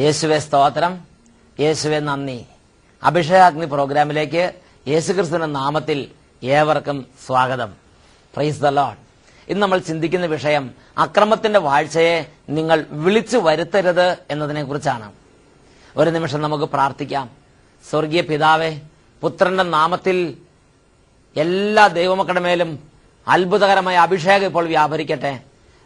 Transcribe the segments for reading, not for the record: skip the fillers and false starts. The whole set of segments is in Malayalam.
യേശുവെ സ്തോത്രം, യേശുവെ നന്ദി. അഭിഷേകാഗ്നി പ്രോഗ്രാമിലേക്ക് യേശുക്രിസ്തുവിന്റെ നാമത്തിൽ ഏവർക്കും സ്വാഗതം. Praise the Lord. ഇന്ന് നമ്മൾ ചിന്തിക്കുന്ന വിഷയം അക്രമത്തിന്റെ വാഴ്ചയെ നിങ്ങൾ വിളിച്ചു വരുത്തരുത് എന്നതിനെ കുറിച്ചാണ്. ഒരു നിമിഷം നമുക്ക് പ്രാർത്ഥിക്കാം. സ്വർഗീയ പിതാവേ, പുത്രന്റെ നാമത്തിൽ എല്ലാ ദൈവമക്കളുടെ മേലും അത്ഭുതകരമായ അഭിഷേകം ഇപ്പോൾ വ്യാപരിക്കട്ടെ.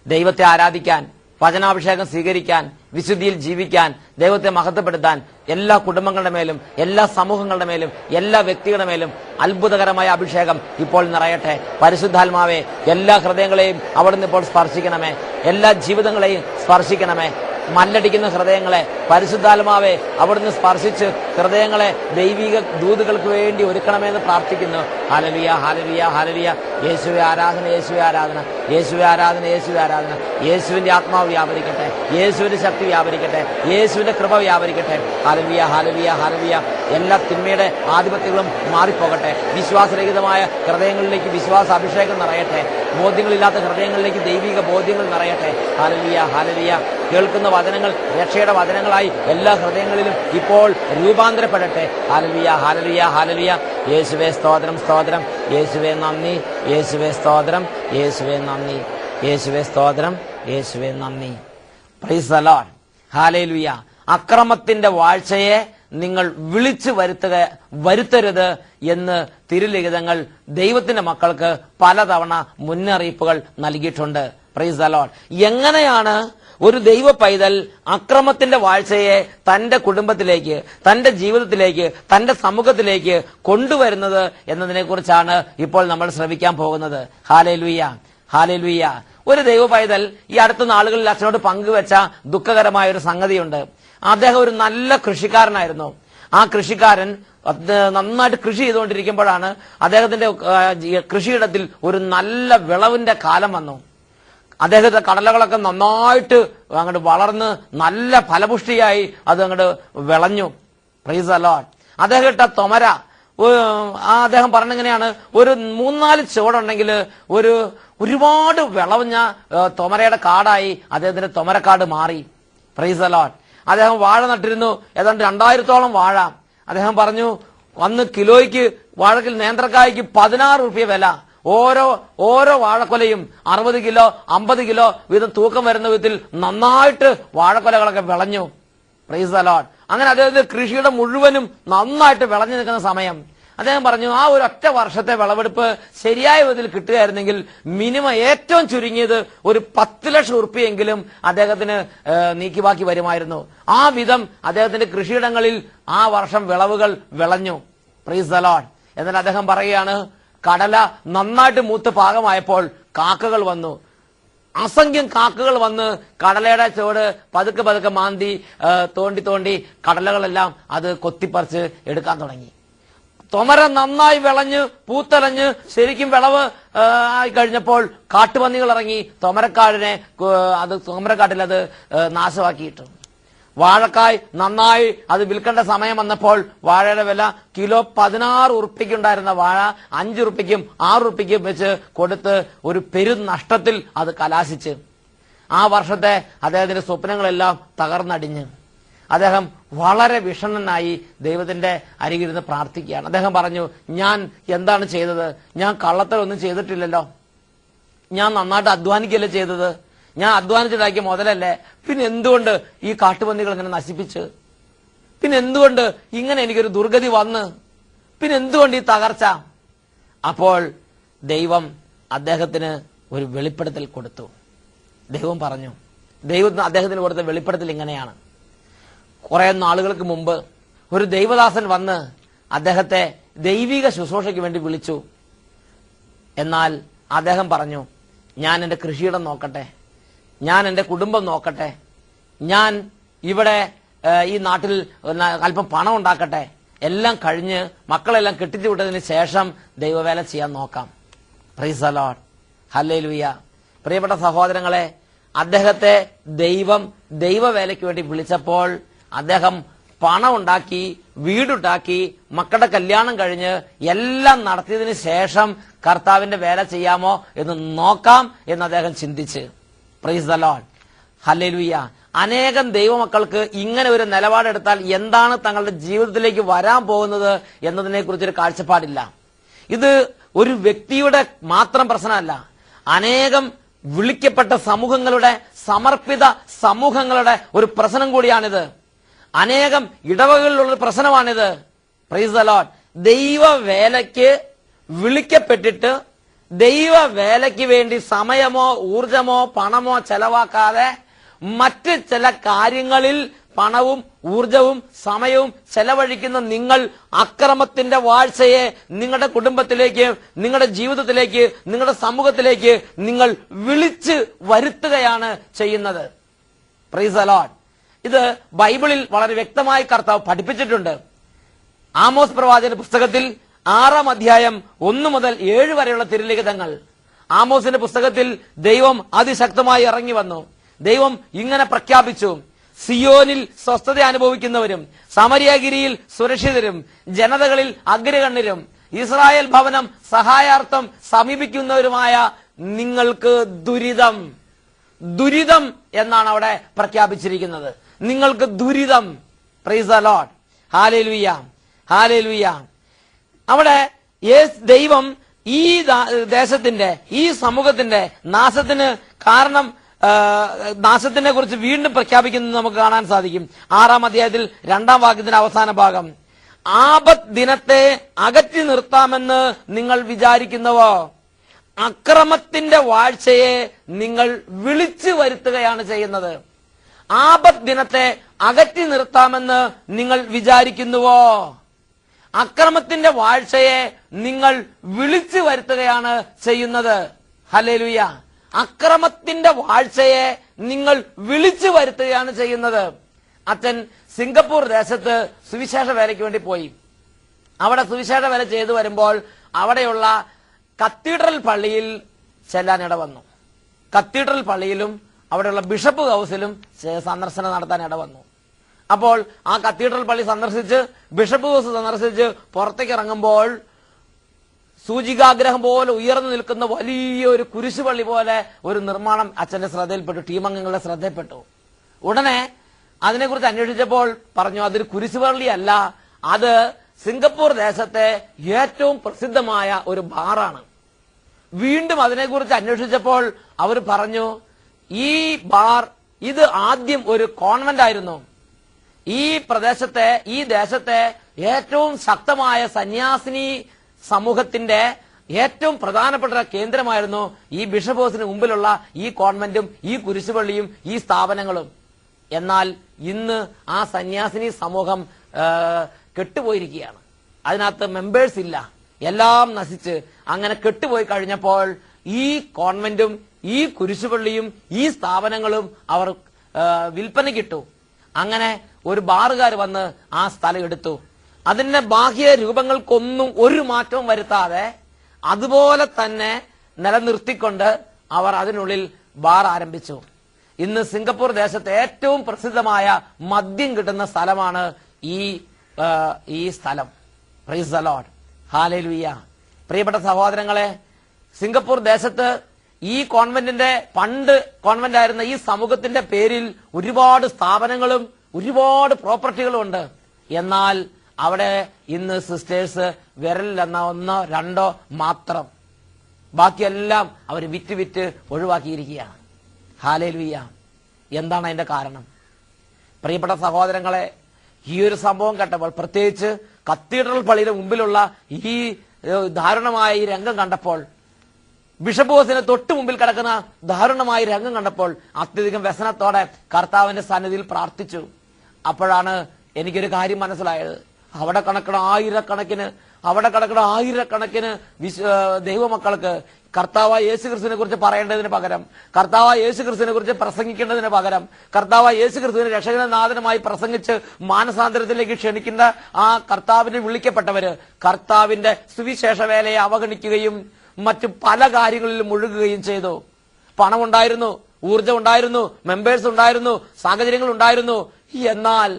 ദൈവത്തെ ആരാധിക്കാൻ, വചനാഭിഷേകം സ്വീകരിക്കാൻ, വിശുദ്ധിയിൽ ജീവിക്കാൻ, ദൈവത്തെ മഹത്വപ്പെടുത്താൻ എല്ലാ കുടുംബങ്ങളുടെ മേലും, എല്ലാ സമൂഹങ്ങളുടെ മേലും, എല്ലാ വ്യക്തികളുടെ മേലും അത്ഭുതകരമായ അഭിഷേകം ഇപ്പോൾ നിറയട്ടെ. പരിശുദ്ധാത്മാവെ, എല്ലാ ഹൃദയങ്ങളെയും അവിടുന്ന് ഇപ്പോൾ സ്പർശിക്കണമേ. എല്ലാ ജീവിതങ്ങളെയും സ്പർശിക്കണമേ. മല്ലടിക്കുന്ന ഹൃദയങ്ങളെ പരിശുദ്ധാത്മാവെ അവിടുന്ന് സ്പർശിച്ച് ഹൃദയങ്ങളെ ദൈവിക ദൂതുകൾക്ക് വേണ്ടി ഒരുക്കണമെന്ന് പ്രാർത്ഥിക്കുന്നു. Hallelujah, hallelujah, hallelujah. യേശുവേ ആരാധന, യേശുവേ ആരാധന, യേശുവേ ആരാധന, യേശുവേ ആരാധന. യേശുവിന്റെ ആത്മാവ് വ്യാപരിക്കട്ടെ, യേശുവിന്റെ ശക്തി വ്യാപരിക്കട്ടെ, യേശുവിന്റെ കൃപ വ്യാപരിക്കട്ടെ. Hallelujah, hallelujah, hallelujah. എല്ലാ തിന്മയുടെ ആധിപത്യങ്ങളും മാറിപ്പോകട്ടെ. വിശ്വാസരഹിതമായ ഹൃദയങ്ങളിലേക്ക് വിശ്വാസ അഭിഷേകം നിറയട്ടെ. ബോധ്യങ്ങളില്ലാത്ത ഹൃദയങ്ങളിലേക്ക് ദൈവിക ബോധ്യങ്ങൾ നിറയട്ടെ. Hallelujah, hallelujah. കേൾക്കുന്ന വചനങ്ങൾ രക്ഷയുടെ വചനങ്ങളായി എല്ലാ ഹൃദയങ്ങളിലും ഇപ്പോൾ രൂപാന്തരപ്പെടട്ടെ. Hallelujah, hallelujah, hallelujah. യേശുവേ സ്തോത്രം, സ്തോത്രം. യേശുവേ നന്ദി, യേശുവേ സ്തോത്രം, യേശുവേ നന്ദി, യേശുവേ സ്തോത്രം, യേശുവേ നന്ദി. Price the Lord. ഹല്ലേലൂയ. അക്രമത്തിന്റെ വാഴ്ചയെ നിങ്ങൾ വിളിച്ചു വരുത്തരുത് എന്ന് തിരുലിഖിതങ്ങൾ ദൈവത്തിന്റെ മക്കൾക്ക് പലതവണ മുന്നറിയിപ്പുകൾ നൽകിയിട്ടുണ്ട്. Price the Lord. എങ്ങനെയാണ് ഒരു ദൈവ പൈതൽ അക്രമത്തിന്റെ വാഴ്ചയെ തന്റെ കുടുംബത്തിലേക്ക്, തന്റെ ജീവിതത്തിലേക്ക്, തന്റെ സമൂഹത്തിലേക്ക് കൊണ്ടുവരുന്നത് എന്നതിനെ കുറിച്ചാണ് ഇപ്പോൾ നമ്മൾ ശ്രമിക്കാൻ പോകുന്നത്. Hallelujah, hallelujah. ഒരു ദൈവ പൈതൽ ഈ അടുത്ത നാളുകളിൽ അച്ഛനോട് പങ്കുവെച്ച ദുഃഖകരമായ ഒരു സംഗതിയുണ്ട്. അദ്ദേഹം ഒരു നല്ല കൃഷിക്കാരനായിരുന്നു. ആ കൃഷിക്കാരൻ നന്നായിട്ട് കൃഷി ചെയ്തുകൊണ്ടിരിക്കുമ്പോഴാണ് അദ്ദേഹത്തിന്റെ കൃഷിയിടത്തിൽ ഒരു നല്ല വിളവിന്റെ കാലം വന്നു. അദ്ദേഹത്തിന്റെ കടലകളൊക്കെ നന്നായിട്ട് അങ്ങോട്ട് വളർന്ന് നല്ല ഫലപുഷ്ടിയായി അത് അങ്ങോട്ട് വിളഞ്ഞു. Praise the Lord. അദ്ദേഹം ഇട്ട തൊമര, അദ്ദേഹം പറഞ്ഞെങ്ങനെയാണ്, ഒരു 3-4 ചുവടുണ്ടെങ്കിൽ ഒരുപാട് വിളവഞ്ഞ തൊമരയുടെ കാടായി അദ്ദേഹത്തിന്റെ തൊമരക്കാട് മാറി. Price the Lord. അദ്ദേഹം വാഴ നട്ടിരുന്നു, ഏതാണ്ട് 2000-ഓളം വാഴ. അദ്ദേഹം പറഞ്ഞു, അന്ന് കിലോയ്ക്ക് വാഴക്കിൽ നേന്ത്രക്കായ്ക്ക് 16 രൂപ വില. ഓരോ വാഴക്കൊലയും 60 കിലോ 50 കിലോ വീതം തൂക്കം വരുന്ന വിധത്തിൽ നന്നായിട്ട് വാഴക്കൊലകളൊക്കെ വിളഞ്ഞു. Praise the Lord. അങ്ങനെ അദ്ദേഹത്തിന്റെ കൃഷിയുടെ മുഴുവനും നന്നായിട്ട് വിളഞ്ഞു നിൽക്കുന്ന സമയം അദ്ദേഹം പറഞ്ഞു, ആ ഒരു ഒറ്റ വർഷത്തെ വിളവെടുപ്പ് ശരിയായ വിധത്തിൽ കിട്ടുകയായിരുന്നെങ്കിൽ മിനിമം ഏറ്റവും ചുരുങ്ങിയത് ഒരു 10 ലക്ഷം ഉറുപ്പിയെങ്കിലും അദ്ദേഹത്തിന് നീക്കിവാക്കി വരുമായിരുന്നു. ആ വിധം അദ്ദേഹത്തിന്റെ കൃഷിയിടങ്ങളിൽ ആ വർഷം വിളവുകൾ വിളഞ്ഞു. Praise the Lord. എന്നാൽ അദ്ദേഹം പറയുകയാണ്, കടല നന്നായിട്ട് മൂത്ത് പാകമായപ്പോൾ കാക്കകൾ വന്നു. അസംഖ്യം കാക്കകൾ വന്ന് കടലയുടെ ചുവട് പതുക്കെ പതുക്കെ മാന്തി തോണ്ടി കടലകളെല്ലാം അത് കൊത്തിപ്പറിച്ച് എടുക്കാൻ തുടങ്ങി. തൊമര നന്നായി വിളഞ്ഞ് പൂത്തലഞ്ഞ് ശരിക്കും വിളവ് ആയി കഴിഞ്ഞപ്പോൾ കാട്ടുപന്നികൾ ഇറങ്ങി തൊമരക്കാട്ടിൽ അത് നാശമാക്കിയിട്ടു. വാഴക്കായ് നന്നായി അത് വിൽക്കേണ്ട സമയം വന്നപ്പോൾ വാഴയുടെ വില കിലോ 16 ഉറുപ്പിക്കുണ്ടായിരുന്ന വാഴ 5 ഉറുപ്പിക്കും 6 ഉറുപ്പിക്കും വെച്ച് കൊടുത്ത് ഒരു പെരുനഷ്ടത്തിൽ അത് കലാശിച്ച് ആ വർഷത്തെ അദ്ദേഹത്തിന്റെ സ്വപ്നങ്ങളെല്ലാം തകർന്നടിഞ്ഞ് അദ്ദേഹം വളരെ വിഷണ്ണനായി ദൈവത്തിന്റെ അരികിരുന്ന് പ്രാർത്ഥിക്കുകയാണ്. അദ്ദേഹം പറഞ്ഞു, ഞാൻ എന്താണ് ചെയ്തത്? ഞാൻ കള്ളത്തരൊന്നും ചെയ്തിട്ടില്ലല്ലോ. ഞാൻ നന്നായിട്ട് അധ്വാനിക്കല്ലേ ചെയ്തത്. ഞാൻ അധ്വാനിച്ചുണ്ടാക്കിയ മുതലല്ലേ. പിന്നെ എന്തുകൊണ്ട് ഈ കാട്ടുപന്നികൾ ഇങ്ങനെ നശിപ്പിച്ച്? പിന്നെ എന്തുകൊണ്ട് ഇങ്ങനെ എനിക്കൊരു ദുർഗതി വന്ന്? പിന്നെ എന്തുകൊണ്ട് ഈ തകർച്ച? അപ്പോൾ ദൈവം അദ്ദേഹത്തിന് ഒരു വെളിപ്പെടുത്തൽ കൊടുത്തു. ദൈവം പറഞ്ഞു, ദൈവത്തിന് അദ്ദേഹത്തിന് കൊടുത്ത വെളിപ്പെടുത്തൽ ഇങ്ങനെയാണ്. കുറെ നാളുകൾക്ക് മുമ്പ് ഒരു ദൈവദാസൻ വന്ന് അദ്ദേഹത്തെ ദൈവിക ശുശ്രൂഷയ്ക്ക് വേണ്ടി വിളിച്ചു. എന്നാൽ അദ്ദേഹം പറഞ്ഞു, ഞാൻ എന്റെ കൃഷിയിടം നോക്കട്ടെ, ഞാൻ എന്റെ കുടുംബം നോക്കട്ടെ, ഞാൻ ഇവിടെ ഈ നാട്ടിൽ അല്പം പണം ഉണ്ടാക്കട്ടെ, എല്ലാം കഴിഞ്ഞ് മക്കളെല്ലാം കെട്ടിച്ചു വിട്ടതിന് ശേഷം ദൈവവേല ചെയ്യാൻ നോക്കാം. Price the Lord. ഹല്ലേലൂയ. പ്രിയപ്പെട്ട സഹോദരങ്ങളെ, അദ്ദേഹത്തെ ദൈവവേലയ്ക്ക് വേണ്ടി വിളിച്ചപ്പോൾ അദ്ദേഹം പണം ഉണ്ടാക്കി, വീടുണ്ടാക്കി, മക്കളുടെ കല്യാണം കഴിഞ്ഞ് എല്ലാം നടത്തിയതിന് ശേഷം കർത്താവിന്റെ വേല ചെയ്യാമോ എന്ന് നോക്കാം എന്ന് അദ്ദേഹം ചിന്തിച്ച്. Price the Lord. ഹല്ലേലൂയ. അനേകം ദൈവമക്കൾക്ക് ഇങ്ങനെ ഒരു നിലപാടെടുത്താൽ എന്താണ് തങ്ങളുടെ ജീവിതത്തിലേക്ക് വരാൻ പോകുന്നത് എന്നതിനെ കുറിച്ചൊരു കാഴ്ചപ്പാടില്ല. ഇത് ഒരു വ്യക്തിയുടെ മാത്രം പ്രശ്നമല്ല, അനേകം വിളിക്കപ്പെട്ട സമൂഹങ്ങളുടെ, സമർപ്പിത സമൂഹങ്ങളുടെ ഒരു പ്രശ്നം കൂടിയാണിത്. അനേകം ഇടവകളിലുള്ള പ്രശ്നമാണിത്. Praise the Lord. ദൈവവേലയ്ക്ക് വിളിക്കപ്പെട്ടിട്ട് ദൈവവേലയ്ക്ക് വേണ്ടി സമയമോ ഊർജമോ പണമോ ചെലവാക്കാതെ മറ്റ് ചില കാര്യങ്ങളിൽ പണവും ഊർജവും സമയവും ചെലവഴിക്കുന്ന നിങ്ങൾ അക്രമത്തിന്റെ വാഴ്ചയെ നിങ്ങളുടെ കുടുംബത്തിലേക്ക്, നിങ്ങളുടെ ജീവിതത്തിലേക്ക്, നിങ്ങളുടെ സമൂഹത്തിലേക്ക് നിങ്ങൾ വിളിച്ച് വരുത്തുകയാണ് ചെയ്യുന്നത്. Price the Lord. ഇത് ബൈബിളിൽ വളരെ വ്യക്തമായി കർത്താവ് പഠിപ്പിച്ചിട്ടുണ്ട്. ആമോസ് പ്രവാചകന്റെ പുസ്തകത്തിൽ 6-ാം അധ്യായം 1 മുതൽ 7 വരെയുള്ള തിരുലിഖിതങ്ങൾ. ആമോസിന്റെ പുസ്തകത്തിൽ ദൈവം അതിശക്തമായി ഇറങ്ങി വന്നു. ദൈവം ഇങ്ങനെ പ്രഖ്യാപിച്ചു: സിയോനിൽ സ്വസ്ഥത അനുഭവിക്കുന്നവരും സമരിയഗിരിയിൽ സുരക്ഷിതരും ജനതകളിൽ അഗ്രഗണ്യരും ഇസ്രായേൽ ഭവനം സഹായാർത്ഥം സമീപിക്കുന്നവരുമായ നിങ്ങൾക്ക് ദുരിതം. ദുരിതം എന്നാണ് അവിടെ പ്രഖ്യാപിച്ചിരിക്കുന്നത്. നിങ്ങൾക്ക് ദുരിതം. Price the Lord. Hallelujah, hallelujah. അവിടെ ദൈവം ഈ ദേശത്തിന്റെ, ഈ സമൂഹത്തിന്റെ നാശത്തിന് കാരണം, നാശത്തിനെ കുറിച്ച് വീണ്ടും പ്രഖ്യാപിക്കുന്നത് നമുക്ക് കാണാൻ സാധിക്കും. 6-ാം അധ്യായത്തിൽ 2-ാം വാക്യത്തിന്റെ അവസാന ഭാഗം: ആപത്ത് ദിനത്തെ അകറ്റി നിർത്താമെന്ന് നിങ്ങൾ വിചാരിക്കുന്നവോ, അക്രമത്തിന്റെ വാഴ്ചയെ നിങ്ങൾ വിളിച്ചു വരുത്തുകയാണ് ചെയ്യുന്നത്. ആപത്ത് ദിനത്തെ അകറ്റി നിർത്താമെന്ന് നിങ്ങൾ വിചാരിക്കുന്നുവോ, അക്രമത്തിന്റെ വാഴ്ചയെ നിങ്ങൾ വിളിച്ചു വരുത്തുകയാണ് ചെയ്യുന്നത്. ഹല്ലേലൂയ. അക്രമത്തിന്റെ വാഴ്ചയെ നിങ്ങൾ വിളിച്ചു വരുത്തുകയാണ് ചെയ്യുന്നത്. അച്ഛൻ സിംഗപ്പൂർ ദേശത്ത് സുവിശേഷ വേലയ്ക്ക് വേണ്ടി പോയി. അവിടെ സുവിശേഷ വേല ചെയ്തു വരുമ്പോൾ അവിടെയുള്ള കത്തീഡ്രൽ പള്ളിയിൽ ചെല്ലാനിട വന്നു. കത്തീഡ്രൽ പള്ളിയിലും അവിടെയുള്ള ബിഷപ്പ് ഹൗസിലും സന്ദർശനം നടത്താൻ ഇട വന്നു. അപ്പോൾ ആ കത്തീഡ്രൽ പള്ളി സന്ദർശിച്ച് ബിഷപ്പ് ഹൗസ് സന്ദർശിച്ച് പുറത്തേക്ക് ഇറങ്ങുമ്പോൾ സൂചികാഗ്രഹം പോലെ ഉയർന്നു നിൽക്കുന്ന വലിയൊരു കുരിശുപള്ളി പോലെ ഒരു നിർമ്മാണം അച്ഛന്റെ ശ്രദ്ധയിൽപ്പെട്ടു, ടീമംഗങ്ങളുടെ ശ്രദ്ധയിൽപ്പെട്ടു. ഉടനെ അതിനെക്കുറിച്ച് അന്വേഷിച്ചപ്പോൾ പറഞ്ഞു, അതൊരു കുരിശുപള്ളിയല്ല, അത് സിംഗപ്പൂർ ദേശത്തെ ഏറ്റവും പ്രസിദ്ധമായ ഒരു ബാറാണ്. വീണ്ടും അതിനെക്കുറിച്ച് അന്വേഷിച്ചപ്പോൾ അവർ പറഞ്ഞു, ഈ ബാർ ഇത് ആദ്യം ഒരു കോൺവെന്റ് ആയിരുന്നു. ഈ പ്രദേശത്തെ, ഈ ദേശത്തെ ഏറ്റവും ശക്തമായ സന്യാസിനി സമൂഹത്തിന്റെ ഏറ്റവും പ്രധാനപ്പെട്ട കേന്ദ്രമായിരുന്നു ഈ ബിഷപ്പ് ഹൗസിന് മുമ്പിലുള്ള ഈ കോൺവെന്റും ഈ കുരിശുപള്ളിയും ഈ സ്ഥാപനങ്ങളും. എന്നാൽ ഇന്ന് ആ സന്യാസിനി സമൂഹം കെട്ടുപോയിരിക്കുകയാണ്. അതിനകത്ത് മെമ്പേഴ്സ് ഇല്ല, എല്ലാം നശിച്ച് അങ്ങനെ കെട്ടുപോയി കഴിഞ്ഞപ്പോൾ ഈ കോൺവെന്റും ഈ കുരിശുപള്ളിയും ഈ സ്ഥാപനങ്ങളും അവർ വിൽപ്പനയ്ക്കിട്ടു. അങ്ങനെ ഒരു ബാറുകാർ വന്ന് ആ സ്ഥലം എടുത്തു. അതിന്റെ ബാഹ്യ രൂപങ്ങൾക്കൊന്നും ഒരു മാറ്റവും വരുത്താതെ അതുപോലെ തന്നെ നിലനിർത്തിക്കൊണ്ട് അവർ അതിനുള്ളിൽ ബാർ ആരംഭിച്ചു. ഇന്ന് സിംഗപ്പൂർ ദേശത്തെ ഏറ്റവും പ്രസിദ്ധമായ മദ്യം കിട്ടുന്ന സ്ഥലമാണ് ഈ സ്ഥലം. Price the Lord. ഹല്ലേലൂയ. പ്രിയപ്പെട്ട സഹോദരങ്ങളെ, സിംഗപ്പൂർ ദേശത്ത് ഈ കോൺവെന്റിന്റെ, പണ്ട് കോൺവെന്റ് ആയിരുന്ന ഈ സമൂഹത്തിന്റെ പേരിൽ ഒരുപാട് സ്ഥാപനങ്ങളും ഒരുപാട് പ്രോപ്പർട്ടികളും ഉണ്ട്. എന്നാൽ അവിടെ ഇന്ന് സിസ്റ്റേഴ്സ് വിരലിലെന്ന 1-2 മാത്രം, ബാക്കിയെല്ലാം അവർ വിറ്റ് ഒഴിവാക്കിയിരിക്കുകയാണ്. ഹല്ലേലൂയ. എന്താണ് അതിന്റെ കാരണം? പ്രിയപ്പെട്ട സഹോദരങ്ങളെ, ഈ ഒരു സംഭവം കേട്ടപ്പോൾ, പ്രത്യേകിച്ച് കത്തീഡ്രൽ പള്ളിയുടെ മുമ്പിലുള്ള ഈ ദാരുണമായ ഈ രംഗം കണ്ടപ്പോൾ, ബിഷപ്പ് ഹൗസിന് തൊട്ട് മുമ്പിൽ കിടക്കുന്ന ദാരുണമായ രംഗം കണ്ടപ്പോൾ അത്യധികം വ്യസനത്തോടെ കർത്താവിന്റെ സന്നിധിയിൽ പ്രാർത്ഥിച്ചു. അപ്പോഴാണ് എനിക്കൊരു കാര്യം മനസ്സിലായത്. അവിടെ കിടക്കുന്ന ആയിരക്കണക്കിന് ദൈവമക്കൾക്ക് കർത്താവായ യേശുക്രിസ്തുവിനെ കുറിച്ച് പറയേണ്ടതിന് പകരം, കർത്താവായ യേശുക്രിസ്തുവിനെ കുറിച്ച് പ്രസംഗിക്കേണ്ടതിന് പകരം, കർത്താവായ യേശുക്രിസ്തുവിനെ രക്ഷകനാഥനുമായി പ്രസംഗിച്ച് മാനസാന്തരത്തിലേക്ക് ക്ഷണിക്കുന്ന ആ കർത്താവിനെ വിളിക്കപ്പെട്ടവര് കർത്താവിന്റെ സുവിശേഷ വേലയെ അവഗണിക്കുകയും മറ്റു പല കാര്യങ്ങളിലും മുഴുകുകയും ചെയ്തു. പണമുണ്ടായിരുന്നു, ഊർജം ഉണ്ടായിരുന്നു, മെമ്പേഴ്സ് ഉണ്ടായിരുന്നു, സാഹചര്യങ്ങൾ ഉണ്ടായിരുന്നു. എന്നാൽ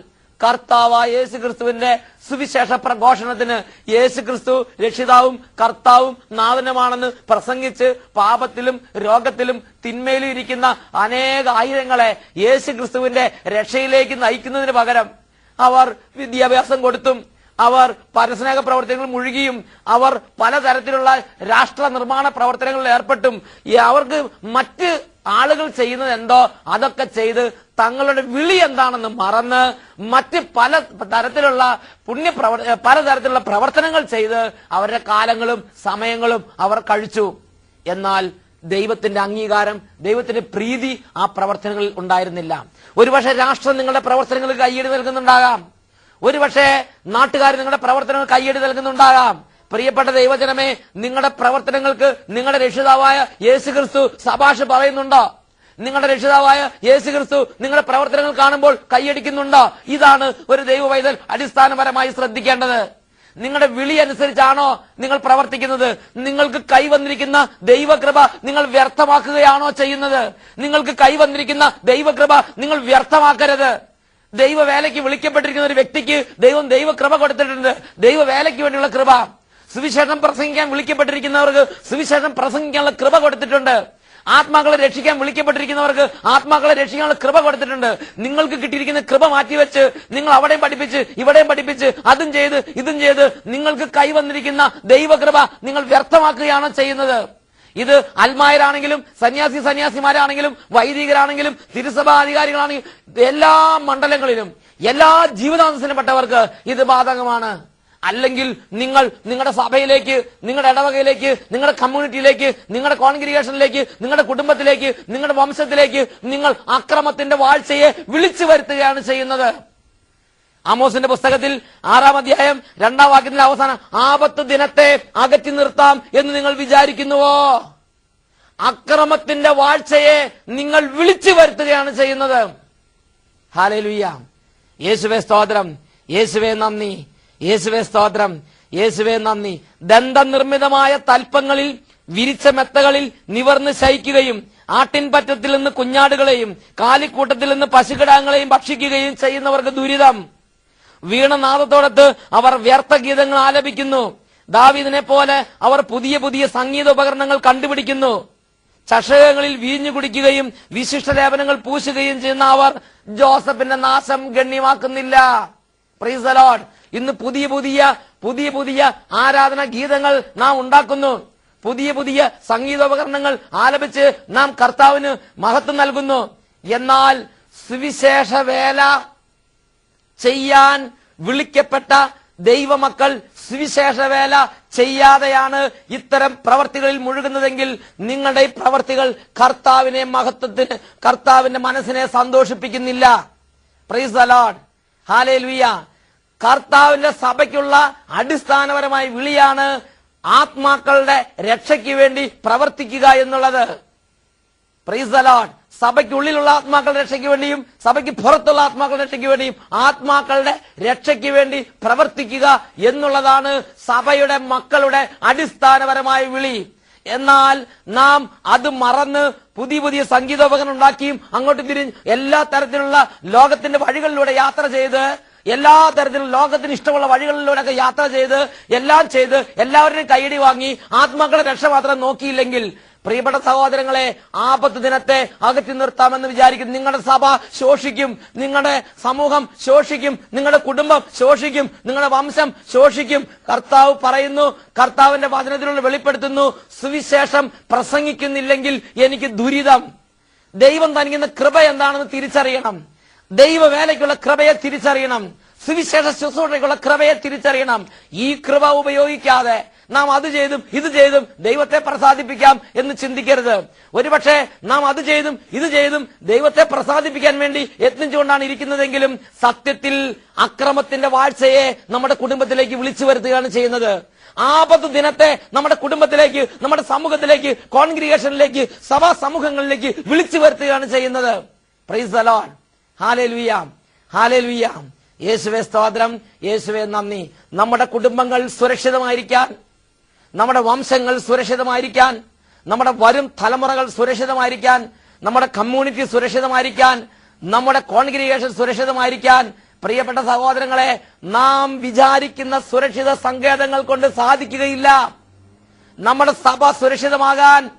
കർത്താവായ യേശു ക്രിസ്തുവിന്റെ സുവിശേഷ പ്രഘോഷണത്തിന് യേശു ക്രിസ്തു രക്ഷിതാവും കർത്താവും നാഥനുമാണെന്ന് പ്രസംഗിച്ച് പാപത്തിലും രോഗത്തിലും തിന്മയിലും ഇരിക്കുന്ന അനേക ആയിരങ്ങളെ യേശു ക്രിസ്തുവിന്റെ രക്ഷയിലേക്ക് നയിക്കുന്നതിന് പകരം അവർ വിദ്യാഭ്യാസം കൊടുത്തും അവർ പരസ്നേഹ പ്രവർത്തനങ്ങൾ മുഴുകിയും അവർ പലതരത്തിലുള്ള രാഷ്ട്ര നിർമ്മാണ പ്രവർത്തനങ്ങളിൽ ഏർപ്പെട്ടും അവർക്ക് മറ്റ് ആളുകൾ ചെയ്യുന്നത് എന്തോ അതൊക്കെ ചെയ്ത് തങ്ങളുടെ വിളി എന്താണെന്ന് മറന്ന് മറ്റ് പലതരത്തിലുള്ള പലതരത്തിലുള്ള പ്രവർത്തനങ്ങൾ ചെയ്ത് അവരുടെ കാലങ്ങളും സമയങ്ങളും അവർ കഴിച്ചു. എന്നാൽ ദൈവത്തിന്റെ അംഗീകാരം, ദൈവത്തിന്റെ പ്രീതി ആ പ്രവർത്തനങ്ങളിൽ ഉണ്ടായിരുന്നില്ല. ഒരുപക്ഷെ രാഷ്ട്രം നിങ്ങളുടെ പ്രവർത്തനങ്ങൾക്ക് കയ്യടി നൽകുന്നുണ്ടാകാം. ഒരുപക്ഷെ നാട്ടുകാർ നിങ്ങളുടെ പ്രവർത്തനങ്ങൾ കയ്യടി നൽകുന്നുണ്ടാകാം. പ്രിയപ്പെട്ട ദൈവജനമേ, നിങ്ങളുടെ പ്രവർത്തനങ്ങൾക്ക് നിങ്ങളുടെ രക്ഷിതാവായ യേശു ക്രിസ്തു ശുപാർശ പറയുന്നുണ്ടോ? നിങ്ങളുടെ രക്ഷിതാവായ യേശു ക്രിസ്തു നിങ്ങളുടെ പ്രവർത്തനങ്ങൾ കാണുമ്പോൾ കൈയടിക്കുന്നുണ്ടോ? ഇതാണ് ഒരു ദൈവവൈതൽ അടിസ്ഥാനപരമായി ശ്രദ്ധിക്കേണ്ടത്. നിങ്ങളുടെ വിളി അനുസരിച്ചാണോ നിങ്ങൾ പ്രവർത്തിക്കുന്നത്? നിങ്ങൾക്ക് കൈവന്നിരിക്കുന്ന ദൈവകൃപ നിങ്ങൾ വ്യർത്ഥമാക്കുകയാണോ ചെയ്യുന്നത്? നിങ്ങൾക്ക് കൈവന്നിരിക്കുന്ന ദൈവകൃപ നിങ്ങൾ വ്യർത്ഥമാക്കരുത്. ദൈവവേലയ്ക്ക് വിളിക്കപ്പെട്ടിരിക്കുന്ന ഒരു വ്യക്തിക്ക് ദൈവകൃപ കൊടുത്തിട്ടുണ്ട്. ദൈവവേലയ്ക്ക് വേണ്ടിയുള്ള കൃപ. സുവിശേഷം പ്രസംഗിക്കാൻ വിളിക്കപ്പെട്ടിരിക്കുന്നവർക്ക് സുവിശേഷം പ്രസംഗിക്കാനുള്ള കൃപ കൊടുത്തിട്ടുണ്ട്. ആത്മാക്കളെ രക്ഷിക്കാൻ വിളിക്കപ്പെട്ടിരിക്കുന്നവർക്ക് ആത്മാക്കളെ രക്ഷിക്കാനുള്ള കൃപ കൊടുത്തിട്ടുണ്ട്. നിങ്ങൾക്ക് കിട്ടിയിരിക്കുന്ന കൃപ മാറ്റിവെച്ച് നിങ്ങൾ അവിടെയും പഠിപ്പിച്ച് ഇവിടെയും പഠിപ്പിച്ച് അതും ചെയ്ത് ഇതും ചെയ്ത് നിങ്ങൾക്ക് കൈവന്നിരിക്കുന്ന ദൈവകൃപ നിങ്ങൾ വ്യർത്ഥമാക്കുകയാണോ ചെയ്യുന്നത്? ഇത് അൽമായരാണെങ്കിലും സന്യാസിമാരാണെങ്കിലും വൈദികരാണെങ്കിലും തിരുസഭാ അധികാരികളാണെങ്കിലും എല്ലാ മണ്ഡലങ്ങളിലും എല്ലാ ജീവിതാംശത്തിൽപ്പെട്ടവർക്ക് ഇത് ബാധകമാണ്. അല്ലെങ്കിൽ നിങ്ങൾ നിങ്ങളുടെ സഭയിലേക്ക്, നിങ്ങളുടെ ഇടവകയിലേക്ക്, നിങ്ങളുടെ കമ്മ്യൂണിറ്റിയിലേക്ക്, നിങ്ങളുടെ കോൺഗ്രിഗേഷനിലേക്ക്, നിങ്ങളുടെ കുടുംബത്തിലേക്ക്, നിങ്ങളുടെ വംശത്തിലേക്ക് നിങ്ങൾ അക്രമത്തിന്റെ വാഴ്ചയെ വിളിച്ചു വരുത്തുകയാണ് ചെയ്യുന്നത്. ആമോസിന്റെ പുസ്തകത്തിൽ 6-ാം അധ്യായം 2-ാം വാക്യത്തിന്റെ അവസാനം, ആപത്ത് ദിനത്തെ അകറ്റി നിർത്താം എന്ന് നിങ്ങൾ വിചാരിക്കുന്നുവോ? അക്രമത്തിന്റെ വാഴ്ചയെ നിങ്ങൾ വിളിച്ചു വരുത്തുകയാണ് ചെയ്യുന്നത്. ഹല്ലേലൂയ. യേശുവേ സ്തോത്രം, യേശുവേ നന്ദി, യേശുവേ സ്തോത്രം, യേശുവേ നന്ദി. ദന്തനിർമ്മിതമായ തൽപ്പങ്ങളിൽ വിരിച്ച മെത്തകളിൽ നിവർന്ന് ശയിക്കുകയും ആട്ടിൻപറ്റത്തിൽ നിന്ന് കുഞ്ഞാടുകളെയും കാലിക്കൂട്ടത്തിൽ നിന്ന് പശുകിടാങ്ങളെയും ഭക്ഷിക്കുകയും ചെയ്യുന്നവർക്ക് ദുരിതം. വീണനാദത്തോടൊത്ത് അവർ വ്യർത്ഥഗീതങ്ങൾ ആലപിക്കുന്നു. ദാവീദിനെ പോലെ അവർ പുതിയ പുതിയ സംഗീത ഉപകരണങ്ങൾ കണ്ടുപിടിക്കുന്നു. ചഷകങ്ങളിൽ വീഞ്ഞു കുടിക്കുകയും വിശിഷ്ടലേപനങ്ങൾ പൂശുകയും ചെയ്യുന്ന അവർ ജോസഫിന്റെ നാശം ഗണ്യമാക്കുന്നില്ല. Price the Lord. ഇന്ന് പുതിയ പുതിയ ആരാധന ഗീതങ്ങൾ നാം ഉണ്ടാക്കുന്നു. പുതിയ പുതിയ സംഗീതോപകരണങ്ങൾ ആലപിച്ച് നാം കർത്താവിന് മഹത്വം നൽകുന്നു. എന്നാൽ സുവിശേഷ വേല ചെയ്യാൻ വിളിക്കപ്പെട്ട ദൈവമക്കൾ സുവിശേഷ വേല ചെയ്യാതെയാണ് ഇത്തരം പ്രവർത്തികളിൽ മുഴുകുന്നതെങ്കിൽ നിങ്ങളുടെ പ്രവർത്തികൾ കർത്താവിന്റെ മനസ്സിനെ സന്തോഷിപ്പിക്കുന്നില്ല. Praise the Lord. ഹല്ലേലൂയ. കർത്താവിന്റെ സഭയ്ക്കുള്ള അടിസ്ഥാനപരമായ വിളിയാണ് ആത്മാക്കളുടെ രക്ഷയ്ക്ക് വേണ്ടി പ്രവർത്തിക്കുക എന്നുള്ളത്. Price the Lord. സഭയ്ക്കുള്ളിലുള്ള ആത്മാക്കളുടെ രക്ഷയ്ക്ക് വേണ്ടിയും സഭയ്ക്ക് പുറത്തുള്ള ആത്മാക്കളുടെ രക്ഷയ്ക്ക് വേണ്ടിയും ആത്മാക്കളുടെ രക്ഷയ്ക്ക് വേണ്ടി പ്രവർത്തിക്കുക എന്നുള്ളതാണ് സഭയുടെ മക്കളുടെ അടിസ്ഥാനപരമായ വിളി. എന്നാൽ നാം അത് മറന്ന് പുതിയ പുതിയ സംഗീതോപകരണം ഉണ്ടാക്കിയും അങ്ങോട്ട് തിരിഞ്ഞ് എല്ലാ തരത്തിലുള്ള ലോകത്തിന്റെ വഴികളിലൂടെ യാത്ര ചെയ്ത് എല്ലാ തരത്തിലും ലോകത്തിന് ഇഷ്ടമുള്ള വഴികളിലൂടെയൊക്കെ യാത്ര ചെയ്ത് എല്ലാം ചെയ്ത് എല്ലാവരുടെയും കൈയടി വാങ്ങി ആത്മാക്കളുടെ രക്ഷ മാത്രം നോക്കിയില്ലെങ്കിൽ പ്രിയപ്പെട്ട സഹോദരങ്ങളെ, ആപത്ത് ദിനത്തെ അകറ്റി നിർത്താമെന്ന് വിചാരിക്കും. നിങ്ങളുടെ സഭ ശോഷിക്കും, നിങ്ങളുടെ സമൂഹം ശോഷിക്കും, നിങ്ങളുടെ കുടുംബം ശോഷിക്കും, നിങ്ങളുടെ വംശം ശോഷിക്കും. കർത്താവ് പറയുന്നു, കർത്താവിന്റെ വചനത്തിലൂടെ വെളിപ്പെടുത്തുന്നു, സുവിശേഷം പ്രസംഗിക്കുന്നില്ലെങ്കിൽ എനിക്ക് ദുരിതം. ദൈവം തനിക്കുന്ന കൃപ എന്താണെന്ന് തിരിച്ചറിയണം. ദൈവവേലയ്ക്കുള്ള കൃപയെ തിരിച്ചറിയണം. സുവിശേഷ ശുശ്രൂഷയ്ക്കുള്ള കൃപയെ തിരിച്ചറിയണം. ഈ കൃപ ഉപയോഗിക്കാതെ നാം അത് ചെയ്തും ഇത് ചെയ്തും ദൈവത്തെ പ്രസാദിപ്പിക്കാം എന്ന് ചിന്തിക്കരുത്. ഒരുപക്ഷെ നാം അത് ചെയ്തും ഇത് ചെയ്തും ദൈവത്തെ പ്രസാദിപ്പിക്കാൻ വേണ്ടി യത്നിച്ചുകൊണ്ടാണ് ഇരിക്കുന്നതെങ്കിലും സത്യത്തിൽ അക്രമത്തിന്റെ വാഴ്ചയെ നമ്മുടെ കുടുംബത്തിലേക്ക് വിളിച്ചു വരുത്തുകയാണ് ചെയ്യുന്നത്. ആപത്ത് ദിനത്തെ നമ്മുടെ കുടുംബത്തിലേക്ക്, നമ്മുടെ സമൂഹത്തിലേക്ക്, കോൺഗ്രിഗേഷനിലേക്ക്, സഭാ സമൂഹങ്ങളിലേക്ക് വിളിച്ചു വരുത്തുകയാണ് ചെയ്യുന്നത്. Price the Lord. Hallelujah, hallelujah. യേശുവേ സ്തോത്രം, യേശുവേ നന്ദി. നമ്മുടെ കുടുംബങ്ങൾ സുരക്ഷിതമായിരിക്കാൻ, നമ്മുടെ വംശങ്ങൾ സുരക്ഷിതമായിരിക്കാൻ, നമ്മുടെ വരും തലമുറകൾ സുരക്ഷിതമായിരിക്കാൻ, നമ്മുടെ കമ്മ്യൂണിറ്റി സുരക്ഷിതമായിരിക്കാൻ, നമ്മുടെ കോൺഗ്രിഗേഷൻ സുരക്ഷിതമായിരിക്കാൻ പ്രിയപ്പെട്ട സഹോദരങ്ങളെ, നാം വിചാരിക്കുന്ന സുരക്ഷിത സങ്കേതങ്ങൾ കൊണ്ട് സാധിക്കുകയില്ല. നമ്മുടെ സഭ സുരക്ഷിതമാകാൻ,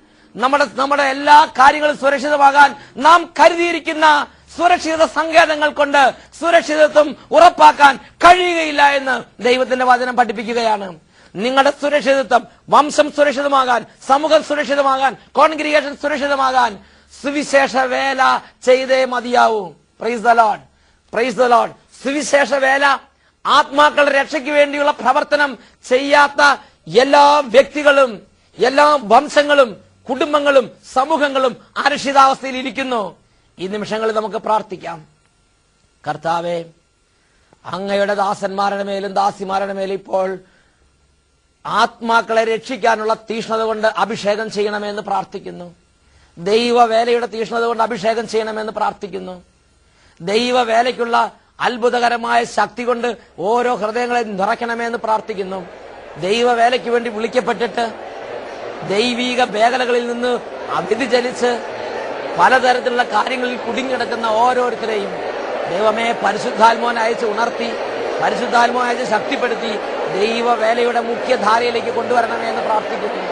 നമ്മുടെ എല്ലാ കാര്യങ്ങളും സുരക്ഷിതമാകാൻ നാം കരുതിയിരിക്കുന്ന സുരക്ഷിത സങ്കേതങ്ങൾ കൊണ്ട് സുരക്ഷിതത്വം ഉറപ്പാക്കാൻ കഴിയുകയില്ല എന്ന് ദൈവത്തിന്റെ വചനം പഠിപ്പിക്കുകയാണ്. നിങ്ങളുടെ സുരക്ഷിതത്വം, വംശം സുരക്ഷിതമാകാൻ, സമൂഹം സുരക്ഷിതമാകാൻ, കോൺഗ്രിഗേഷൻ സുരക്ഷിതമാകാൻ സുവിശേഷ വേല ചെയ്തേ മതിയാവൂ. Praise the Lord, praise the Lord. സുവിശേഷ വേല, ആത്മാക്കളുടെ രക്ഷയ്ക്ക് വേണ്ടിയുള്ള പ്രവർത്തനം ചെയ്യാത്ത എല്ലാ വ്യക്തികളും, എല്ലാ വംശങ്ങളും, കുടുംബങ്ങളും, സമൂഹങ്ങളും അരക്ഷിതാവസ്ഥയിൽ ഇരിക്കുന്നു. ഈ നിമിഷങ്ങളിൽ നമുക്ക് പ്രാർത്ഥിക്കാം. കർത്താവേ, അങ്ങയുടെ ദാസന്മാരുടെ മേലും ദാസിമാരുടെ മേലും ഇപ്പോൾ ആത്മാക്കളെ രക്ഷിക്കാനുള്ള തീഷ്ണത കൊണ്ട് അഭിഷേകം ചെയ്യണമെന്ന് പ്രാർത്ഥിക്കുന്നു. ദൈവവേലയുടെ തീഷ്ണത കൊണ്ട് അഭിഷേകം ചെയ്യണമെന്ന് പ്രാർത്ഥിക്കുന്നു. ദൈവവേലയ്ക്കുള്ള അത്ഭുതകരമായ ശക്തി കൊണ്ട് ഓരോ ഹൃദയങ്ങളെ നിറയ്ക്കണമെന്ന് പ്രാർത്ഥിക്കുന്നു. ദൈവവേലയ്ക്ക് വേണ്ടി വിളിക്കപ്പെട്ടിട്ട് ദൈവീക മേഖലകളിൽ നിന്ന് വ്യതിചലിച്ച് പലതരത്തിലുള്ള കാര്യങ്ങളിൽ കുടുങ്ങിടക്കുന്ന ഓരോരുത്തരെയും ദൈവമേ പരിശുദ്ധാത്മാവിനെ അയച്ച് ഉണർത്തി, പരിശുദ്ധാത്മാവിനെ അയച്ച് ശക്തിപ്പെടുത്തി ദൈവവേലയുടെ മുഖ്യധാരയിലേക്ക് കൊണ്ടുവരണമേ എന്ന് പ്രാർത്ഥിക്കുന്നു.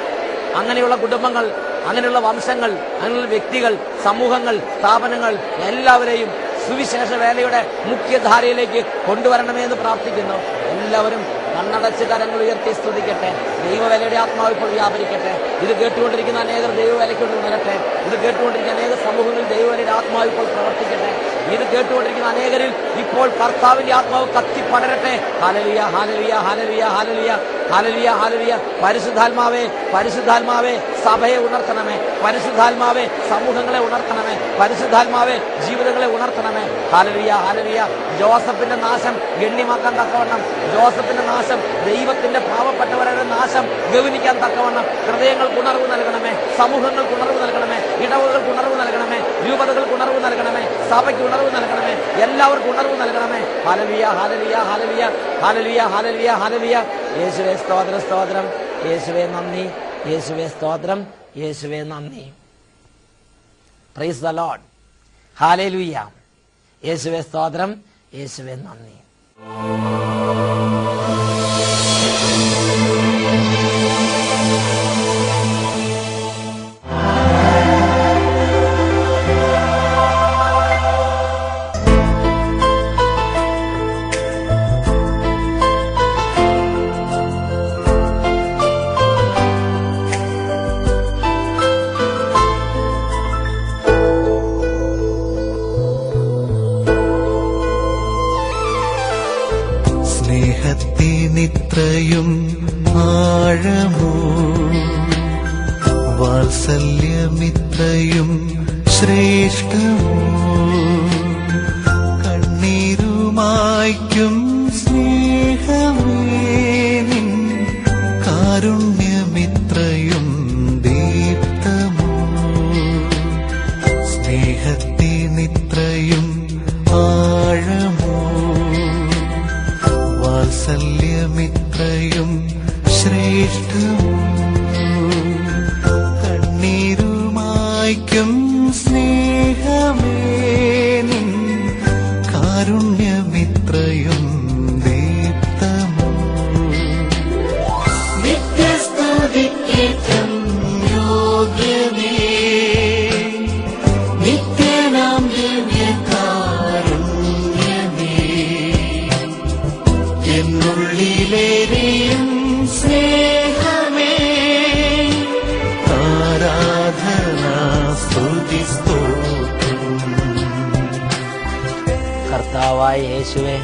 അങ്ങനെയുള്ള കുടുംബങ്ങൾ, അങ്ങനെയുള്ള വംശങ്ങൾ, അങ്ങനെയുള്ള വ്യക്തികൾ, സമൂഹങ്ങൾ, സ്ഥാപനങ്ങൾ എല്ലാവരെയും സുവിശേഷ വേലയുടെ മുഖ്യധാരയിലേക്ക് കൊണ്ടുവരണമേ എന്ന് പ്രാർത്ഥിക്കുന്നു. എല്ലാവരും കണ്ണടച്ച് കരങ്ങൾ ഉയർത്തി സ്തുതിക്കട്ടെ. ദൈവവേലയുടെ ആത്മാവ് ഇപ്പോൾ വ്യാപരിക്കട്ടെ. ഇത് കേട്ടുകൊണ്ടിരിക്കുന്ന അനേകർ ദൈവവേലയ്ക്ക് വരട്ടെ. ഇത് കേട്ടുകൊണ്ടിരിക്കുന്ന അനേക സമൂഹങ്ങളിൽ ദൈവവേലയുടെ ആത്മാവ് ഇപ്പോൾ പ്രവർത്തിക്കട്ടെ. ഇത് കേട്ടുകൊണ്ടിരിക്കുന്ന അനേകരിൽ ഇപ്പോൾ കർത്താവിന്റെ ആത്മാവ് കത്തിപ്പടരട്ടെ. Hallelujah, hallelujah, hallelujah, hallelujah, hallelujah, hallelujah. പരിശുദ്ധാത്മാവേ, പരിശുദ്ധാത്മാവേ, സഭയെ ഉണർത്തണമേ. പരിശുദ്ധാത്മാവേ, സമൂഹങ്ങളെ ഉണർത്തണമേ. പരിശുദ്ധാത്മാവേ, ജീവിതങ്ങളെ ഉണർത്തണമേ. Hallelujah, hallelujah. ജോസഫിന്റെ നാശം ഗണ്യമാക്കാൻ തക്കവണ്ണം, ജോസഫിന്റെ നാശം, ദൈവത്തിന്റെ പാവപ്പെട്ടവരുടെ നാശം ഗൗനിക്കാൻ തക്കവണ്ണം ഹൃദയങ്ങൾക്ക് ഉണർവ് നൽകണമേ. സമൂഹങ്ങൾക്ക് ഉണർവ് നൽകണമേ. ഇടവകൾക്ക് ഉണർവ് നൽകണമേ. രൂപതകൾക്ക് ഉണർവ് നൽകണമേ. സഭയ്ക്ക് ഉണർവ് നൽകണമേ. എല്ലാവർക്കും ഉണർവ് നൽകണമേ. Hallelujah, hallelujah, hallelujah, hallelujah, hallelujah, hallelujah. യേശുവേ സ്തോത്രം, സ്തോത്രം. യേശുവേ നന്ദി, യേശുവേ സ്തോത്രം, യേശുവേ നന്ദി. Praise the Lord. ഹല്ലേലൂയ. യേശുവേ സ്തോത്രം, യേശുവേ നന്ദി. സ്നേഹത്തിനിത്രയും ആഴമോ, വാത്സല്യമിത്രയും ശ്രേഷ്ഠമോ, കണ്ണീരുമായ്ക്കും സ്നേഹമേ നിൻ കാരുണ്യമിത്രയും ദീപ്തമോ. സ്നേഹത്തിനിത്രയും ആഴമോ, വാത്സല്യമിത്രയും ശ്രേഷ്ഠമോ, കണ്ണീരുമായ്ക്കും സ്നേഹമേ നിൻ കാരുണ്യമിത്രയും ദീപ്തമോ. നിത്യസ്തുതിക്കേറ്റം യോഗ്യമേ, നിത്യനാം ദിവ്യകാരുണ്യമേ, എന്നുള്ളിലേറിയും സ്നേഹമേ, ആരാധന സ്തുതി സ്തോത്രം. കർത്താവായ യേശുവേ,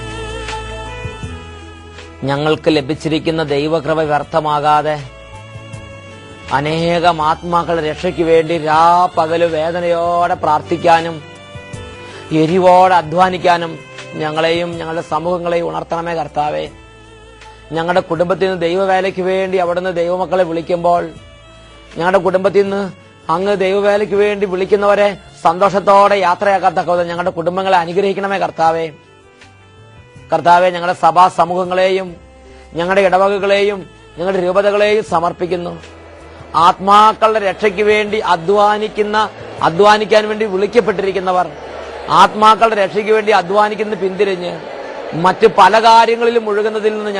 ഞങ്ങൾക്ക് ലഭിച്ചിരിക്കുന്ന ദൈവകൃപ വ്യർത്ഥമാകാതെ അനേകം ആത്മാക്കളുടെ രക്ഷയ്ക്ക് വേണ്ടി രാപ്പകല് വേദനയോടെ പ്രാർത്ഥിക്കാനും എരിവോടെ അധ്വാനിക്കാനും ഞങ്ങളെയും ഞങ്ങളുടെ സമൂഹങ്ങളെയും ഉണർത്തണമേ കർത്താവേ. ഞങ്ങളുടെ കുടുംബത്തിൽ നിന്ന് ദൈവവേലയ്ക്ക് വേണ്ടി അവിടുന്ന് ദൈവമക്കളെ വിളിക്കുമ്പോൾ, ഞങ്ങളുടെ കുടുംബത്തിൽ നിന്ന് അങ്ങ് ദൈവവേലയ്ക്ക് വേണ്ടി വിളിക്കുന്നവരെ സന്തോഷത്തോടെ യാത്രയാക്കത്തക്കവണ്ണം ഞങ്ങളുടെ കുടുംബങ്ങളെ അനുഗ്രഹിക്കണമേ കർത്താവേ. കർത്താവെ, ഞങ്ങളുടെ സഭാ സമൂഹങ്ങളെയും ഞങ്ങളുടെ ഇടവകകളെയും ഞങ്ങളുടെ രൂപതകളെയും സമർപ്പിക്കുന്നു. ആത്മാക്കളുടെ രക്ഷയ്ക്ക് വേണ്ടി അധ്വാനിക്കാൻ വേണ്ടി വിളിക്കപ്പെട്ടിരിക്കുന്നവർ, ആത്മാക്കളുടെ രക്ഷയ്ക്ക് വേണ്ടി അധ്വാനിക്കുന്ന പിന്തിരിഞ്ഞ് മറ്റ് പല കാര്യങ്ങളിലും മുഴുകുന്നതിൽ നിന്ന്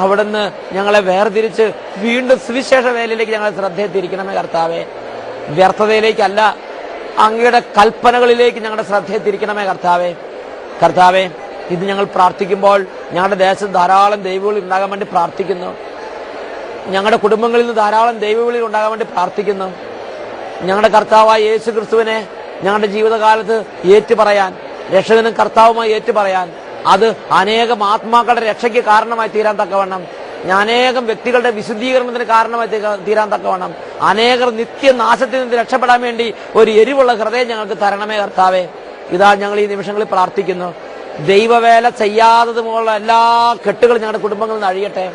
അവിടുന്ന് ഞങ്ങളെ വേർതിരിച്ച് വീണ്ടും സുവിശേഷ വേലയിലേക്ക് ഞങ്ങളെ ശ്രദ്ധയെ തിരിക്കണമേ കർത്താവേ. വ്യർത്ഥതയിലേക്കല്ല, അങ്ങയുടെ കൽപ്പനകളിലേക്ക് ഞങ്ങളുടെ ശ്രദ്ധയെ തിരിക്കണമേ കർത്താവേ. ഇത് ഞങ്ങൾ പ്രാർത്ഥിക്കുമ്പോൾ ഞങ്ങളുടെ ദേശത്ത് ധാരാളം ദൈവവിളി ഉണ്ടാകാൻ വേണ്ടി പ്രാർത്ഥിക്കുന്നു. ഞങ്ങളുടെ കുടുംബങ്ങളിൽ നിന്ന് ധാരാളം ദൈവവിളി ഉണ്ടാകാൻ വേണ്ടി പ്രാർത്ഥിക്കുന്നു. ഞങ്ങളുടെ കർത്താവായ യേശു ക്രിസ്തുവിനെ ഞങ്ങളുടെ ജീവിതകാലത്ത് ഏറ്റുപറയാൻ, രക്ഷകനും കർത്താവുമായി ഏറ്റുപറയാൻ, അത് അനേകം ആത്മാക്കളുടെ രക്ഷയ്ക്ക് കാരണമായി തീരാൻ തക്കവണ്ണം, അനേകം വ്യക്തികളുടെ വിശുദ്ധീകരണത്തിന് കാരണമായി തീരാൻ തക്കവണ്ണം, അനേകർ നിത്യനാശത്തിൽ നിന്ന് രക്ഷപ്പെടാൻ വേണ്ടി ഒരു എരിവുള്ള ഹൃദയം ഞങ്ങൾക്ക് തരണമേ കർത്താവേ. ഇതാ ഞങ്ങൾ ഈ നിമിഷങ്ങളിൽ പ്രാർത്ഥിക്കുന്നു. ദൈവവേല ചെയ്യാത്തതുമുള്ള എല്ലാ കെട്ടുകളും ഞങ്ങളുടെ കുടുംബങ്ങളിൽ നിന്ന് അഴിയട്ടെ.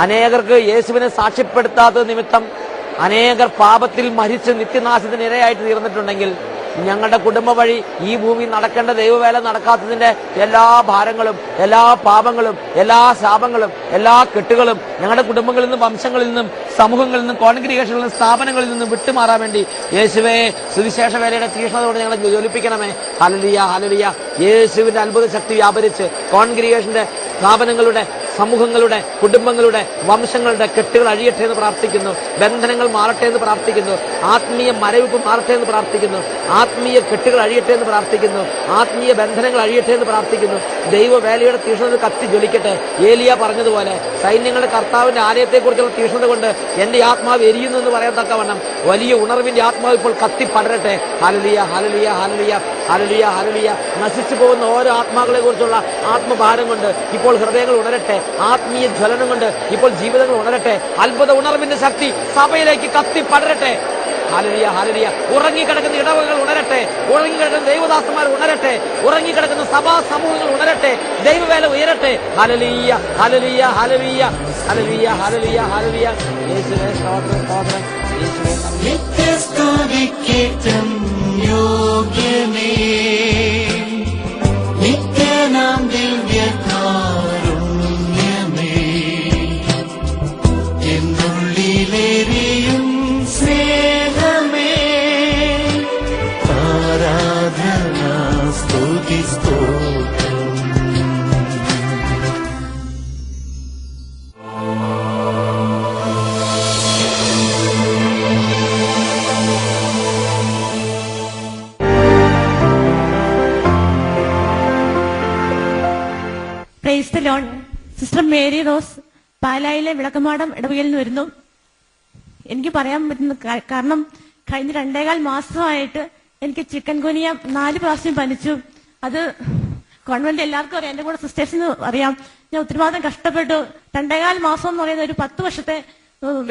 അനേകർക്ക് യേശുവിനെ സാക്ഷ്യപ്പെടുത്താത്തത് നിമിത്തം അനേകർ പാപത്തിൽ മരിച്ച് നിത്യനാശത്തിന് ഇരയായിട്ട് തീർന്നിട്ടുണ്ടെങ്കിൽ, ഞങ്ങളുടെ കുടുംബ വഴി ഈ ഭൂമി നടക്കേണ്ട ദൈവവേല നടക്കാത്തതിന്റെ എല്ലാ ഭാരങ്ങളും, എല്ലാ പാപങ്ങളും, എല്ലാ ശാപങ്ങളും, എല്ലാ കെട്ടുകളും ഞങ്ങളുടെ കുടുംബങ്ങളിൽ നിന്നും, വംശങ്ങളിൽ നിന്നും, സമൂഹങ്ങളിൽ നിന്നും, കോൺഗ്രിഗേഷനിൽ നിന്നും, സ്ഥാപനങ്ങളിൽ നിന്നും വിട്ടുമാറാൻ വേണ്ടി യേശുവേ സുവിശേഷ വേലയുടെ തീക്ഷ്ണതയോടെ ഞങ്ങളെ ജ്വലിപ്പിക്കണമേ. Hallelujah, hallelujah. യേശുവിന്റെ അത്ഭുത ശക്തി വ്യാപരിച്ച് കോൺഗ്രിഗേഷന്റെ, സ്ഥാപനങ്ങളുടെ, സമൂഹങ്ങളുടെ, കുടുംബങ്ങളുടെ, വംശങ്ങളുടെ കെട്ടുകൾ അഴിയട്ടെ എന്ന് പ്രാർത്ഥിക്കുന്നു. ബന്ധനങ്ങൾ മാറട്ടെ എന്ന് പ്രാർത്ഥിക്കുന്നു. ആത്മീയ മരവിപ്പ് മാറട്ടെ എന്ന് പ്രാർത്ഥിക്കുന്നു. ആത്മീയ കെട്ടുകൾ അഴിയട്ടെ എന്ന് പ്രാർത്ഥിക്കുന്നു. ആത്മീയ ബന്ധനങ്ങൾ അഴിയട്ടെ എന്ന് പ്രാർത്ഥിക്കുന്നു. ദൈവവേലയുടെ തീക്ഷ്ണത കത്തി ജ്വലിക്കട്ടെ. ഏലിയ പറഞ്ഞതുപോലെ സൈന്യങ്ങളുടെ കർത്താവിന്റെ ആലയത്തെക്കുറിച്ചുള്ള തീക്ഷ്ണത കൊണ്ട് എന്റെ ആത്മാവ് എരിയുന്നു എന്ന് പറയാൻ തക്കവണ്ണം വലിയ ഉണർവിന്റെ ആത്മാവ് ഇപ്പോൾ കത്തി പടരട്ടെ. Hallelujah, hallelujah, hallelujah, hallelujah, hallelujah. നശിച്ചു പോകുന്ന ഓരോ ആത്മാക്കളെ കുറിച്ചുള്ള ആത്മഭാരം കൊണ്ട് ഇപ്പോൾ ഹൃദയങ്ങൾ ഉണരട്ടെ. ആത്മീയ ജ്വലനം കൊണ്ട് ഇപ്പോൾ ജീവിതങ്ങൾ ഉണരട്ടെ. അത്ഭുത ഉണർവിന്റെ ശക്തി സഭയിലേക്ക് കത്തി പടരട്ടെ. Hallelujah, hallelujah. ഉറങ്ങിക്കിടക്കുന്ന ഇടവകൾ ഉണരട്ടെ. ഉറങ്ങിക്കിടക്കുന്ന ദൈവദാസന്മാർ ഉണരട്ടെ. ഉറങ്ങിക്കിടക്കുന്ന സഭാ സമൂഹങ്ങൾ ഉണരട്ടെ. ദൈവവേല ഉയരട്ടെ. Hallelujah, hallelujah, hallelujah, hallelujah, hallelujah, hallelujah. യേശുവേ സ്തോത്രം, സ്തോത്രം. യേശുവേ നിത്യസ്തുതിക്കേറ്റം യോഗ്യനേ, നിത്യനാം ദിവ്യകാരുണ്യമേ, എന്നുള്ളിലെരിയും സ്നേഹമേ, ആരാധന സ്തുതി സ്തോത്രം. Price the Lord. Sister Mary rose പാലായിലെ വിളക്കമാടം ഇടവകയിൽ നിന്ന് വരുന്നു. എനിക്ക് പറയാൻ പറ്റുന്ന കാരണം കഴിഞ്ഞ 2.25 മാസമായിട്ട് എനിക്ക് ചിക്കൻ ഗുനിയ 4 പ്രാവശ്യം പനിച്ചു. അത് കോൺവെന്റ് എല്ലാവർക്കും അറിയാം, എന്റെ കൂടെ സിസ്റ്റേഴ്സിന് അറിയാം. ഞാൻ ഒത്തിരിമാത്രം കഷ്ടപ്പെട്ടു. 2.25 മാസം എന്ന് പറയുന്ന ഒരു 10 വർഷത്തെ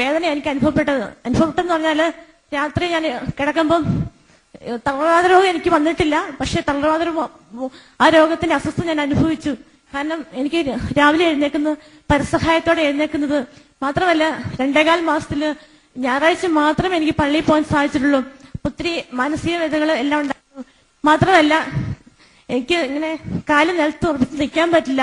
വേദന എനിക്ക് അനുഭവപ്പെട്ടെന്ന് പറഞ്ഞാല്, രാത്രി ഞാൻ കിടക്കുമ്പം തളർവാദ രോഗം എനിക്ക് വന്നിട്ടില്ല, പക്ഷെ തളർവാദ ആ രോഗത്തിന്റെ അസ്വസ്ഥത ഞാൻ അനുഭവിച്ചു. കാരണം എനിക്ക് രാവിലെ പരസഹായത്തോടെ എഴുന്നേക്കുന്നത് മാത്രമല്ല, 2.25 മാസത്തില് ഞായറാഴ്ച മാത്രമേ എനിക്ക് പള്ളിയിൽ പോകാൻ സാധിച്ചിട്ടുള്ളൂ. ഒത്തിരി മാനസിക വേദനകൾ എല്ലാം ഉണ്ടായിരുന്നു. മാത്രമല്ല എനിക്ക് ഇങ്ങനെ കാല് നിലത്ത് ഉറപ്പിച്ച് നിൽക്കാൻ പറ്റില്ല.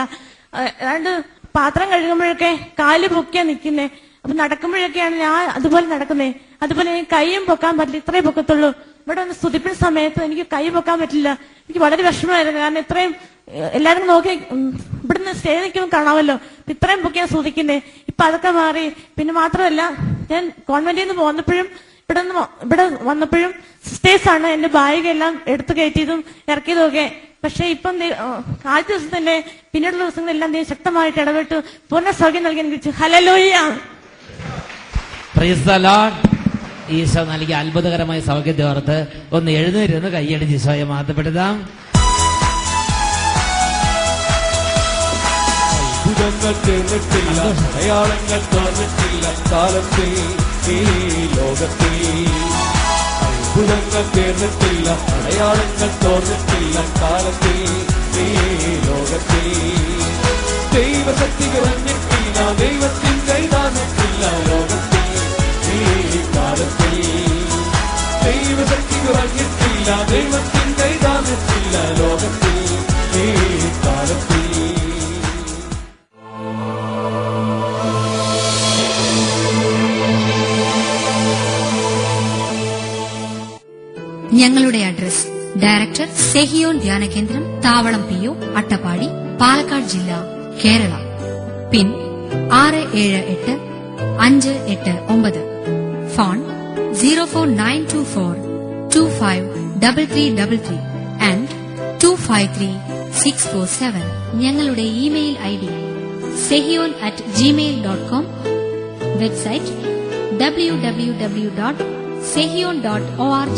അതാണ്ട് പാത്രം കഴുകുമ്പോഴൊക്കെ കാല് പൊക്കിയാ നിൽക്കുന്നേ. അപ്പൊ നടക്കുമ്പോഴൊക്കെയാണ് ഞാൻ അതുപോലെ നടക്കുന്നേ. അതുപോലെ എനിക്ക് കൈയും പൊക്കാൻ പറ്റില്ല, ഇത്രയും പൊക്കത്തുള്ളൂ. ഇവിടെ ഒന്ന് സ്തുതിപ്പിന് സമയത്ത് എനിക്ക് കൈ പൊക്കാൻ പറ്റില്ല. എനിക്ക് വളരെ വിഷമമായിരുന്നു. കാരണം ഇത്രയും എല്ലാവരും നോക്കി ഇവിടുന്ന് സ്റ്റേജ് നിൽക്കുമ്പോൾ കാണാമല്ലോ, ഇത്രയും പൊക്കിയാ സ്തുതിക്കുന്നേ. ഇപ്പൊ അതൊക്കെ മാറി. പിന്നെ മാത്രമല്ല, ഞാൻ കോൺവെന്റിൽ നിന്ന് പോന്നപ്പോഴും ഇവിടെ വന്നപ്പോഴും സിസ്റ്റേഴ്സാണ് എന്റെ ബാഗെല്ലാം എടുത്തു കയറ്റിയതും ഇറക്കിയതും ഒക്കെ. പക്ഷെ ഇപ്പം ആദ്യ ദിവസം തന്നെ പിന്നീടുള്ള ദിവസങ്ങളെല്ലാം ശക്തമായിട്ട് ഇടപെട്ട് പൂർണ്ണ സൗഖ്യം നൽകി എനിക്ക്. Hallelujah. Praise the Lord. Isho നൽകിയ അത്ഭുതകരമായ സൗഖ്യത്തെ ഓർത്ത് ഒന്ന് എഴുന്നേരുന്ന് കൈയടിച്ച് ഈശോയെ മഹത്വപ്പെടുത്താം. അത്ഭുതങ്ങൾ തീർന്നിട്ടില്ല, അടയാളങ്ങൾ തോന്നിട്ടില്ല കാലത്തിൽ ഈ ലോകത്തിൽ. അത്ഭുതങ്ങൾ തീർന്നിട്ടില്ല, അടയാളങ്ങൾ തോന്നിട്ടില്ല കാലത്തിൽ ഈ ലോകത്തിൽ. ദൈവശക്തി കുറഞ്ഞിട്ടില്ല, ദൈവത്തിൻ കൈതാന്നിട്ടില്ല ലോകത്തിൽ ഈ കാലത്തിൽ. ദൈവശക്തി കുറഞ്ഞിട്ടില്ല, ദൈവത്തിൻ കൈതാന്നിട്ടില്ല ലോകത്തിൽ ഈ കാലത്തിൽ. ഞങ്ങളുടെ അഡ്രസ് ഡയറക്ടർ സെഹിയോൻ ധ്യാന കേന്ദ്രം, താവളം PO, അട്ടപ്പാടി, പാലക്കാട് ജില്ല, കേരള. പിൻ 678589. Phone 04924253333 and 253647. ഞങ്ങളുടെ email ID sehion@gmail.com. Website www.sehion.org.